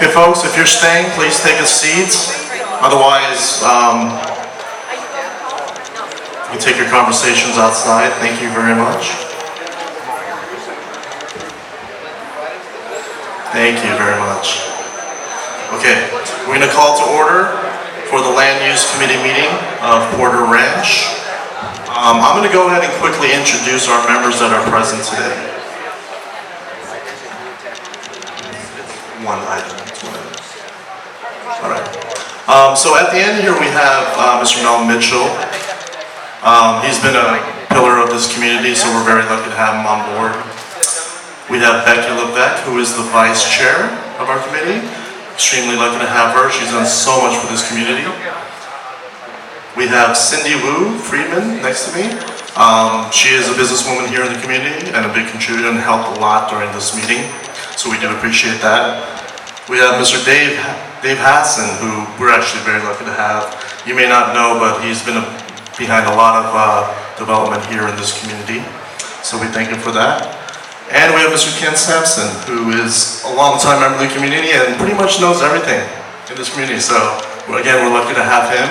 Okay, folks, if you're staying, please take a seat. Otherwise, you can take your conversations outside. Thank you very much. Thank you very much. Okay, we're going to call to order for the Land Use Committee meeting of Porter Ranch. I'm going to go ahead and quickly introduce our members that are present today. One item. All right. So at the end here we have Mr. Mel Mitchell. He's been a pillar of this community, so we're very lucky to have him on board. We have Becky Levesque, who is the vice chair of our committee. Extremely lucky to have her. She's done so much for this community. We have Cindy Wu Friedman next to me. She is a businesswoman here in the community and a big contributor and helped a lot during this meeting, so we do appreciate that. We have Mr. Dave Hassan, who we're actually very lucky to have. You may not know, but he's been behind a lot of development here in this community, so we thank him for that. And we have Mr. Ken Sampson, who is a long-time member of the community and pretty much knows everything in this community, so again, we're lucky to have him.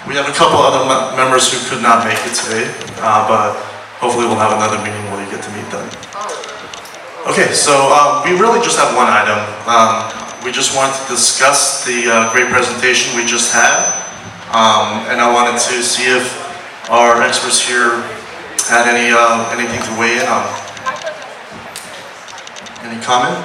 We have a couple other members who could not make it today, but hopefully we'll have another meeting where you get to meet them. Okay, so we really just have one item. We just wanted to discuss the great presentation we just had, and I wanted to see if our experts here had anything to weigh in on. Any comment?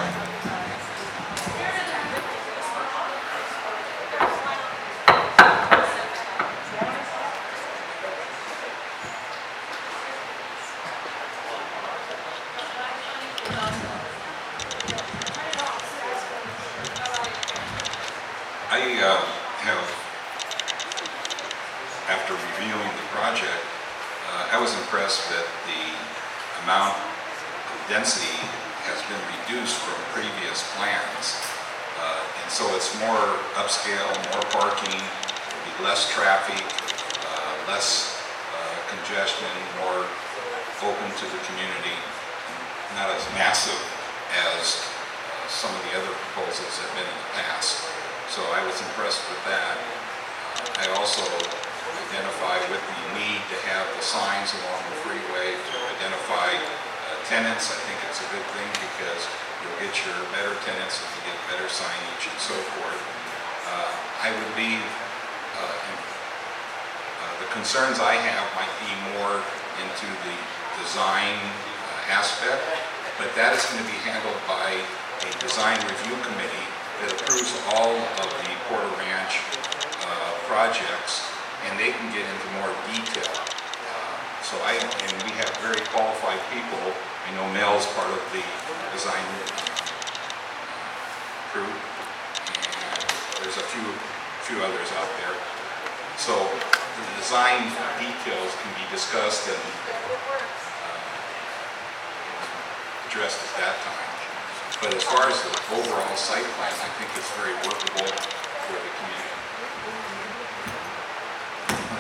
After reviewing the project, I was impressed that the amount of density has been reduced from previous plans. And so it's more upscale, more parking, be less traffic, less congestion, more open to the community, not as massive as some of the other proposals have been in the past. So I was impressed with that. I also identify with the need to have the signs along the freeway to identify tenants. I think it's a good thing because you'll get your better tenants if you get better signage and so forth. I would leave the concerns I have might be more into the design aspect, but that is going to be handled by a design review committee that approves all of the Porter Ranch projects, and they can get into more detail. And we have very qualified people. I know Mel's part of the design crew, and there's a few others out there. So the design details can be discussed and addressed at that time. But as far as the overall site plan, I think it's very workable for the community.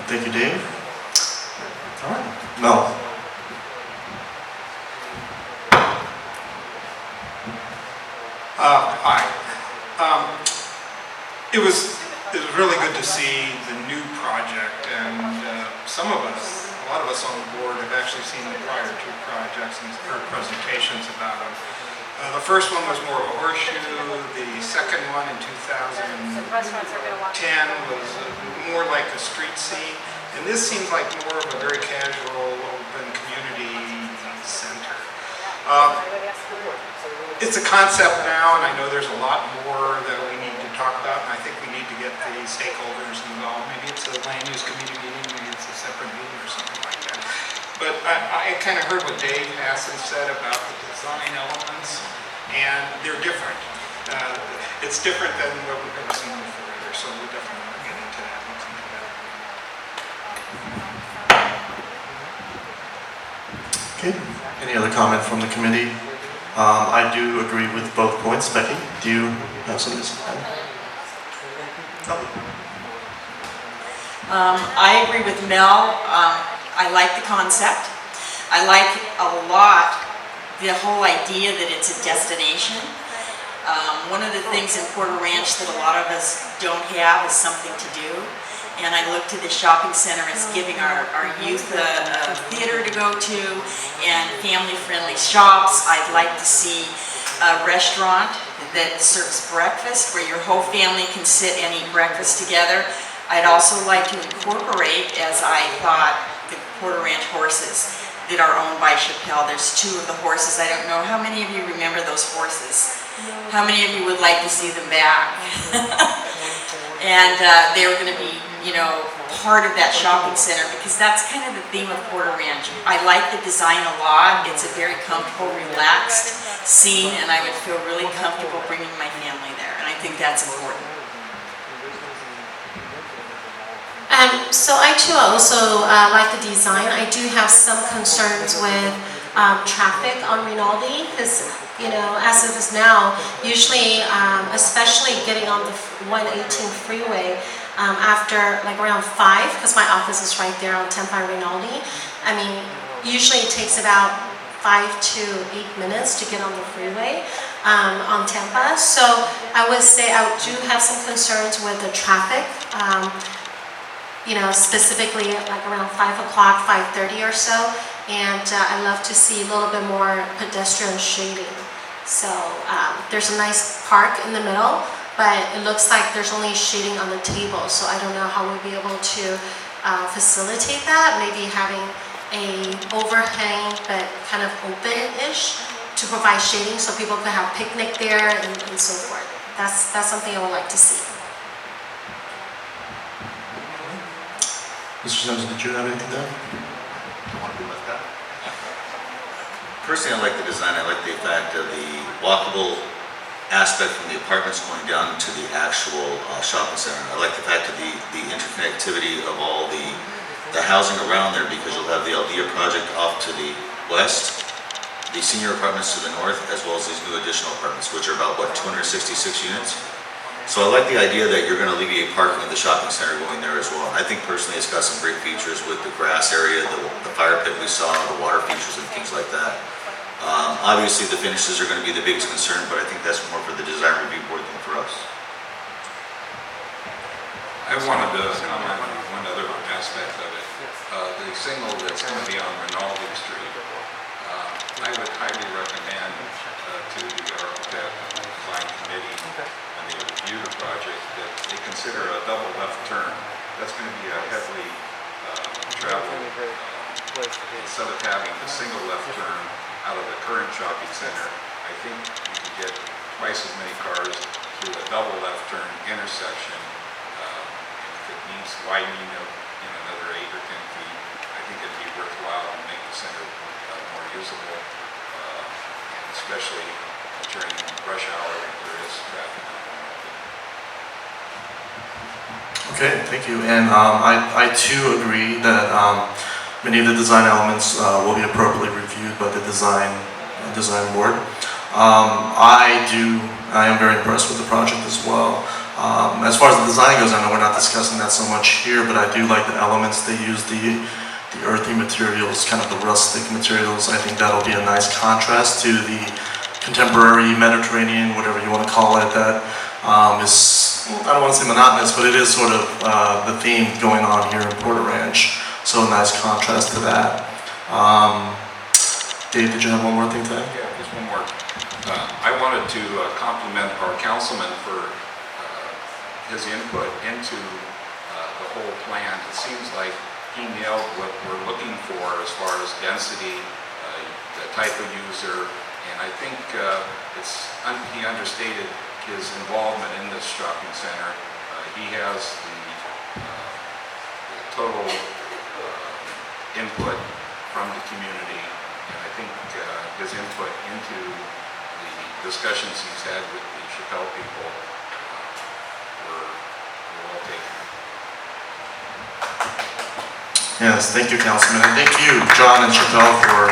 Thank you, Dave. All right, Mel. Hi. It was really good to see the new project, and a lot of us on the board have actually seen the prior two projects and heard presentations about them. The first one was more of a horseshoe. The second one in 2010 was more like a street scene. And this seems like more of a very casual, open community center. It's a concept now, and I know there's a lot more that we need to talk about, and I think we need to get the stakeholders involved. Maybe it's a land use committee meeting, maybe it's a separate meeting or something like that. But I kind of heard what Dave Hassan said about the design elements, and they're different. It's different than what we've ever seen before here, so we definitely want to get into that. Okay, any other comment from the committee? I do agree with both points. Becky, do you have something to say? No? I agree with Mel. I like the concept. I like a lot the whole idea that it's a destination. One of the things in Porter Ranch that a lot of us don't have is something to do. And I look to the shopping center as giving our youth a theater to go to and family-friendly shops. I'd like to see a restaurant that serves breakfast where your whole family can sit and eat breakfast together. I'd also like to incorporate, as I thought, the Porter Ranch horses that are owned by Shapell. There's 2 of the horses. I don't know how many of you remember those horses. How many of you would like to see them back? And they were going to be, you know, part of that shopping center because that's kind of the theme of Porter Ranch. I like the design a lot. It's a very comfortable, relaxed scene, and I would feel really comfortable bringing my family there, and I think that's important. So I too also like the design. I do have some concerns with traffic on Rinaldi because, you know, as it is now, usually, especially getting on the 118 freeway after like around 5, because my office is right there on Tempe Rinaldi. I mean, usually it takes about 5 to 8 minutes to get on the freeway on Tampa. So I would say I do have some concerns with the traffic. You know, specifically like around 5 o'clock, 5:30 or so, and I love to see a little bit more pedestrian shading. So there's a nice park in the middle, but it looks like there's only shading on the table, so I don't know how we'll be able to facilitate that. Maybe having a overhang but kind of open-ish to provide shading so people can have picnic there and so forth. That's something I would like to see. Mr. Sims, did you have anything there? Personally, I like the design. I like the fact of the walkable aspect from the apartments going down to the actual shopping center. I like the fact of the interconnectivity of all the housing around there because you'll have the Aldea project off to the west, the senior apartments to the north, as well as these new additional apartments, which are about, what, 266 units? So I like the idea that you're going to alleviate parking at the shopping center going there as well. I think personally it's got some great features with the grass area, the fire pit we saw, the water features and things like that. Obviously the finishes are going to be the biggest concern, but I think that's more for the design review board than for us. I wanted to comment on one other aspect of it. The signal that's going to be on Rinaldi Street, I would highly recommend to the architect and the design committee when they review the project that they consider a double left turn. That's going to be a heavily traveled, instead of having a single left turn out of the current shopping center, I think you can get twice as many cars through a double left turn intersection. And if it needs widening of another 8 or 10 feet, I think it'd be worthwhile to make the center more usable, and especially during rush hour if there is traffic. Okay, thank you. And I too agree that many of the design elements will be appropriately reviewed by the design board. I am very impressed with the project as well. As far as the design goes, I know we're not discussing that so much here, but I do like the elements they use, the earthy materials, kind of the rustic materials. I think that'll be a nice contrast to the contemporary Mediterranean, whatever you want to call it, that is, I don't want to say monotonous, but it is sort of the theme going on here in Porter Ranch. So a nice contrast to that. Dave, did you have one more thing to add? Yeah, just one more. I wanted to compliment our councilman for his input into the whole plan. It seems like he nailed what we're looking for as far as density, the type of user, and I think he understated his involvement in this shopping center. He has the total input from the community, and I think his input into the discussions he's had with the Shapell people were well taken. Yes, thank you, Councilman, and thank you, John and Shapell, for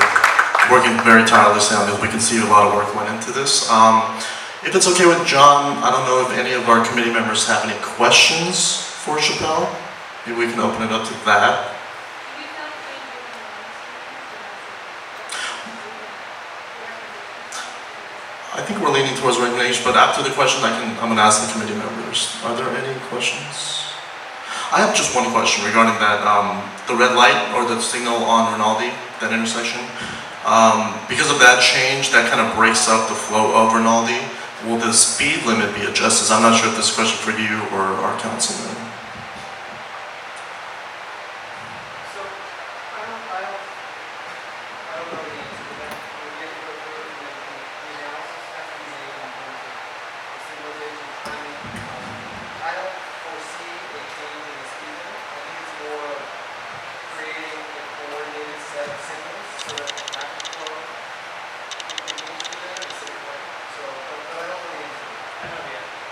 working very tirelessly on this. We can see a lot of work went into this. If it's okay with John, I don't know if any of our committee members have any questions for Shapell. Maybe we can open it up to that. I think we're leaning towards recognition, but after the question, I'm gonna ask the committee members. Are there any questions? I have just one question regarding that, the red light or the signal on Rinaldi, that intersection. Because of that change, that kind of breaks up the flow of Rinaldi. Will the speed limit be adjusted? I'm not sure if this is a question for you or our councilman. So, I don't know the answer to that. We're getting to it, and then the analysis has to be made in terms of signalization timing. I don't foresee a change in the speed limit. I think it's more of creating a coordinated set of signals so that the traffic flow continues to there in a safe way. So, but I don't know the answer. I know the answer.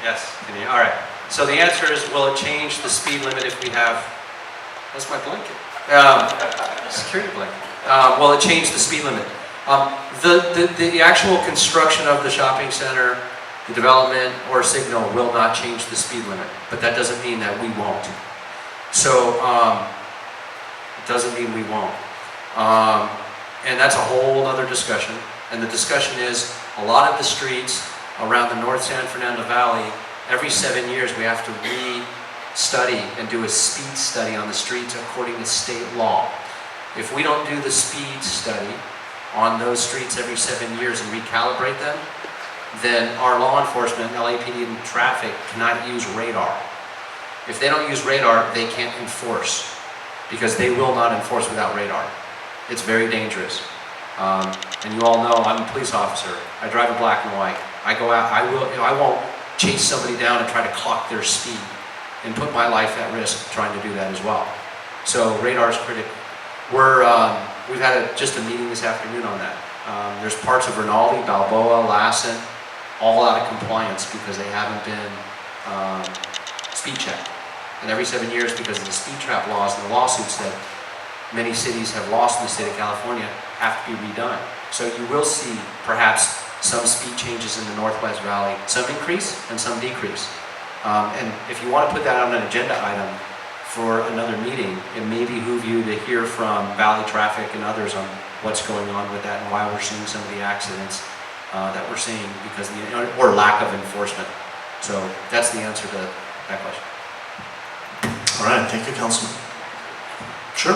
Yes, all right. So the answer is, will it change the speed limit if we have, that's my blanket, security blanket. Will it change the speed limit? The actual construction of the shopping center, the development or signal will not change the speed limit, but that doesn't mean that we won't. So it doesn't mean we won't. And that's a whole other discussion. And the discussion is, a lot of the streets around the North San Fernando Valley, every 7 years we have to re-study and do a speed study on the streets according to state law. If we don't do the speed study on those streets every 7 years and recalibrate them, then our law enforcement, LAPD and traffic, cannot use radar. If they don't use radar, they can't enforce, because they will not enforce without radar. It's very dangerous. And you all know I'm a police officer. I drive a black and white. I go out, I won't chase somebody down and try to clock their speed and put my life at risk trying to do that as well. So radar is critical. We've had just a meeting this afternoon on that. There's parts of Rinaldi, Balboa, Lassen, all out of compliance because they haven't been speed checked. And every 7 years, because of the speed trap laws and the lawsuits that many cities have lost in the state of California, have to be redone. So you will see perhaps some speed changes in the Northwest Valley, some increase and some decrease. And if you want to put that on an agenda item for another meeting, it may behoove you to hear from Valley Traffic and others on what's going on with that and why we're seeing some of the accidents that we're seeing because or lack of enforcement. So that's the answer to that question. All right, thank you, Councilman. Sure.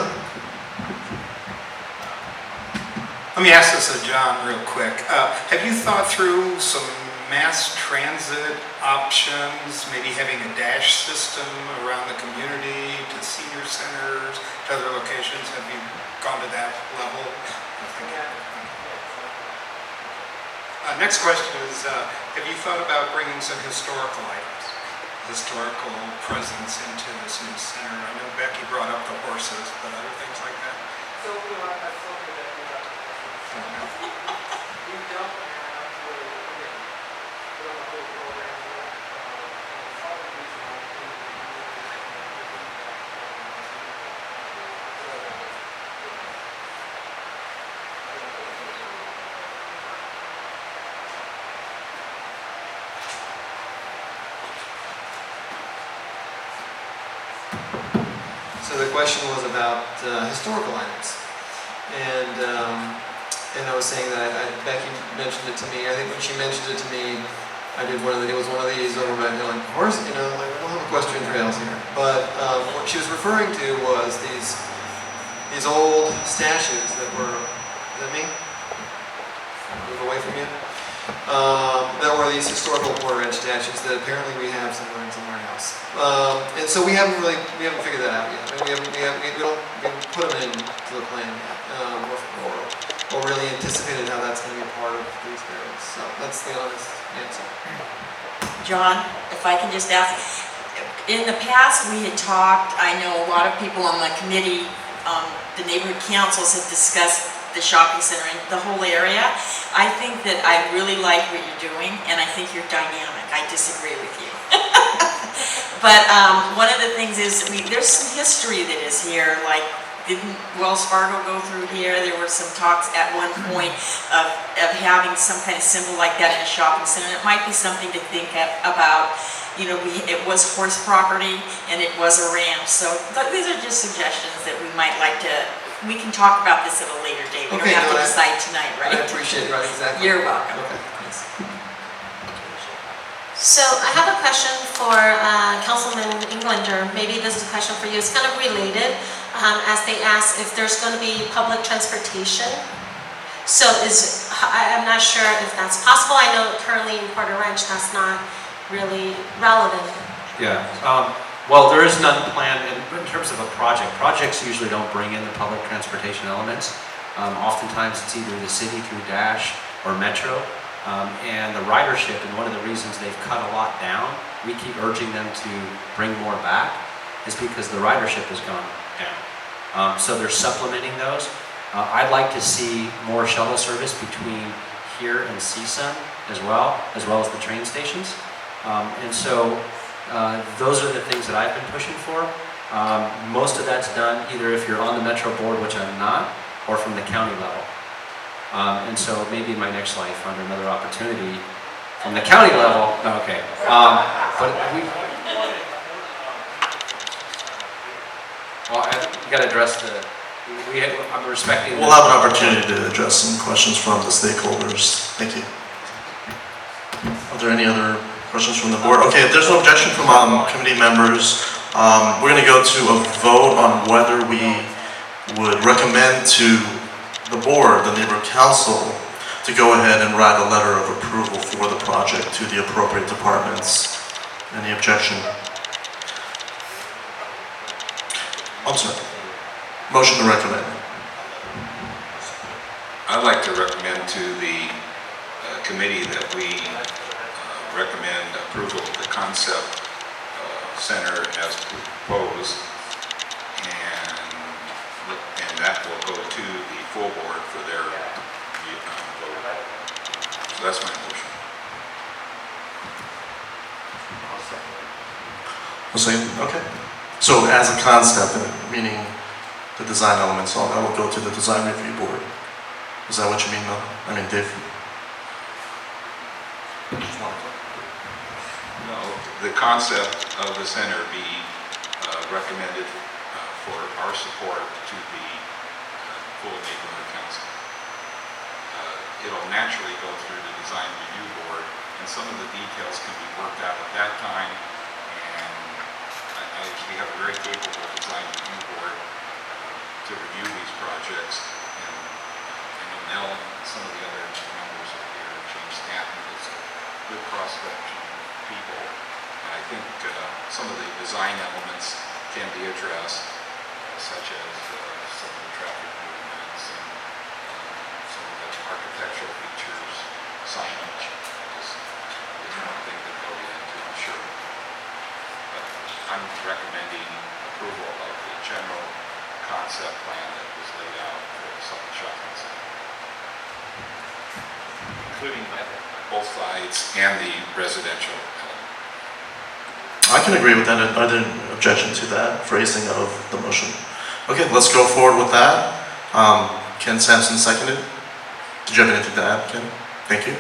Let me ask this of John real quick. Have you thought through some mass transit options, maybe having a dash system around the community to senior centers, to other locations? Have you gone to that level? Next question is, have you thought about bringing some historical items, historical presence into this new center? I know Becky brought up the horses, but other things like that? So, that's something that we don't have really, we don't have a whole program yet. And part of the reason why we do So the question was about historical items, and I was saying that Becky mentioned it to me. I think when she mentioned it to me, I did one of the. It was one of these over by like horse, like we'll have equestrian trails here. But what she was referring to was these old statues that were. Is that me? Move away from you. That were these historical quarter-inch statues that apparently we have somewhere in some warehouse. And so we haven't figured that out yet. I mean, we haven't put them into the plan yet, or really anticipated how that's going to be a part of the experience. So that's the honest answer. John, if I can just ask, in the past we had talked, I know a lot of people on the committee, the neighborhood councils have discussed the shopping center and the whole area. I think that I really like what you're doing, and I think you're dynamic. I disagree with you. But one of the things is, there's some history that is here, like, didn't Wells Fargo go through here? There were some talks at one point of having some kind of symbol like that in a shopping center. It might be something to think about. You know, it was horse property and it was a ranch. So these are just suggestions that we might like to we can talk about this at a later date. We don't Okay, have to no, decide tonight, I right? appreciate it, right, exactly. You're welcome. Okay, thanks. So I have a question for Councilman Englander. Maybe this is a question for you. It's kind of related, as they asked if there's going to be public transportation. So I'm not sure if that's possible. I know currently in Porter Ranch that's not really relevant. Yeah, well, there is none planned in terms of a project. Projects usually don't bring in the public transportation elements. Oftentimes it's either the city through Dash or Metro. And the ridership, and one of the reasons they've cut a lot down, we keep urging them to bring more back, is because the ridership has gone down. So they're supplementing those. I'd like to see more shuttle service between here and CSUN as well as the train stations. And so those are the things that I've been pushing for. Most of that's done either if you're on the Metro board, which I'm not, or from the county level. And so maybe in my next life, under another opportunity, from the county level, okay. But well, you got to address I'm respecting. We'll have an opportunity to address some questions from the stakeholders. Thank you. Are there any other questions from the board? Okay, if there's no objection from committee members, we're going to go to a vote on whether we would recommend to the board, the neighborhood council, to go ahead and write a letter of approval for the project to the appropriate departments. Any objection? I'm sorry. Motion to recommend. I'd like to recommend to the committee that we recommend approval of the concept center as proposed, and that will go to the full board for their vote. So that's my motion. I'll say, okay. So as a concept, meaning the design elements, all that will go to the design review board. Is that what you mean, Mel? I mean, Dave? No, the concept of the center be recommended for our support to the full neighborhood council. It'll naturally go through the design review board, and some of the details can be worked out at that time. And we have a very capable design review board to review these projects. And I know Nell and some of the other members are here, James Stanton is a good cross-section of people. And I think some of the design elements can be addressed, such as some of the traffic movements and some of the architectural features, signage is one thing that they'll get into, I'm sure. But I'm recommending approval of the general concept plan that was laid out for the Sept shopping center, including both sides and the residential element. I can agree with that. Are there objection to that phrasing of the motion? Okay, let's go forward with that. Ken Sampson seconded. Did you have anything to add, Ken? Thank you.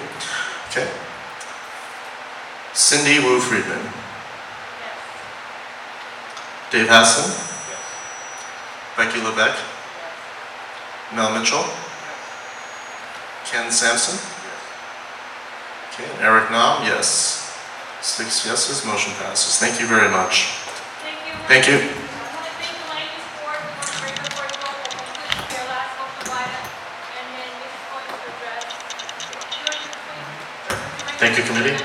Okay. Cindy Wu Friedman. Dave Hassan. Becky Lebeck. Mel Mitchell. Ken Sampson. Okay, and Eric Nam, yes. 6 yeses, motion passes. Thank you very much. Thank you. Thank you. I want to thank the land use board for the regulatory role that was good to their last open lineup, and then this is going to address. Thank you, committee.